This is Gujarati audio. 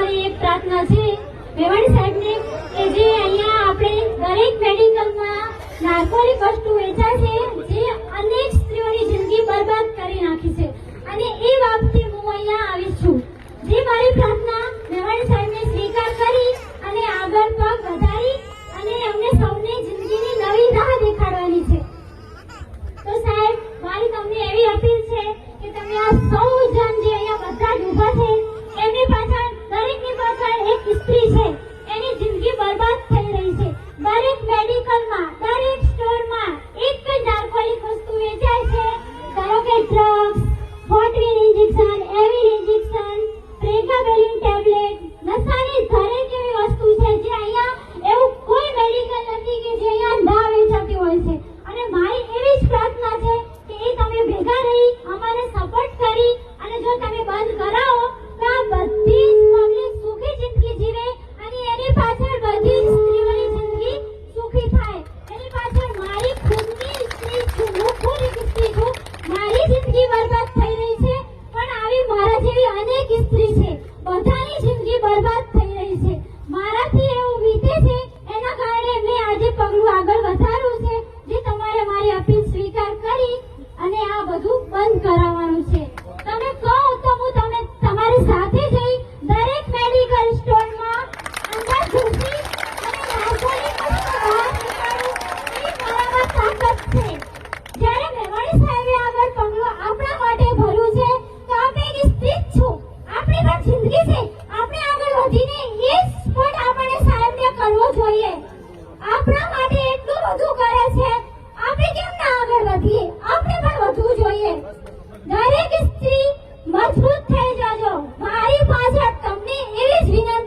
મારી એક પ્રાર્થના છે મેવાણી સાહેબને કે જે અહીંયા આપણે દરેક મેડિકલમાં નાર્કોટિક વસ્તુ વેચાય છે જે અનેક સ્ત્રીઓની જિંદગી બરબાદ કરી નાખી છે અને એ બાબતે હું અહીંયા આવીશ છું. જે મારી પ્રાર્થના મેવાણી સાહેબને સ્વીકાર કરી અને આગળ પગ વધારી અને અમને સૌને જિંદગીની નવી રાહ દેખાડવાની છે. તો સાહેબ મારી તમને એવી અપીલ છે કે તમે આ સૌ જણ જે અહીંયા બધા જ ઊભા છે એમની પાછળ દરેકની પાછળ એક સ્ત્રી છે, એની જિંદગી બરબાદ થઈ રહી છે. દરેક મેડિકલમાં દરેક સ્ટોરમાં એક જ નાર્કોટિક વસ્તુ વેચાય છે, ધારો કે drugs, Fortwin injection, Avil injection, pregabalin tablet, નશાની દરેક એવી વસ્તુ છે જે અહીંયા એવું કોઈ મેડિકલ નથી કે જે અહીંયા ના વેચાતી હોય છે. અને મારી એવી જ પ્રાર્થના છે કે એ તમે ભેગા રહી અમારે સપોર્ટ કરી અને જો તમે બંધ કરાવો તો આ બધી જ પબ્લિક સુખી જિંદગી જીવે અને એની પાછળ બધી જ સ્ત્રીઓની જિંદગી સુખી થાય. એની પાછળ મારી ખુદની સ્ત્રી છું, હું ખુદ એક સ્ત્રી છું, મારી જિંદગી બરબાદ થઈ રહી છે પણ આવી મારા જેવી અનેક સ્ત્રી છે, બધાની જિંદગી બરબાદ થઈ રહી છે. મારાથી એવું વીતે છે એના કારણે મેં આજે પગલું આગળ વધાર્યું છે જે તમારે મારી અપીલ સ્વીકાર કરી અને આ બધું બંધ કરાવવાનું છે. તમે કહો તો હું તમને તમારી સાથે જઈ દરેક મેડિકલ સ્ટોરમાં અંદર ઘૂસી અને નાર્કોટિક વસ્તુ બહાર નીકાળું એ મારામાં તાકાત છે. જ્યારે મેવાણી સાહેબે આગળ પગલું આપણા માટે ભર્યું છે તો આપણે એક સ્ત્રી જ છું, આપણી પણ જિંદગી છે, આપણે આગળ વધીને એ સપોર્ટ આપણે સાહેબને કરવો જોઈએ. આપણા માટે એટલું બધું કરે છે, આપણે કેમ ના આગળ વધીએ? આપણે પણ વધવું જોઈએ. દરેક સ્ત્રી મજબૂત થઈ જાજો. મારી પાછળ તમને એવી જ વિનંતી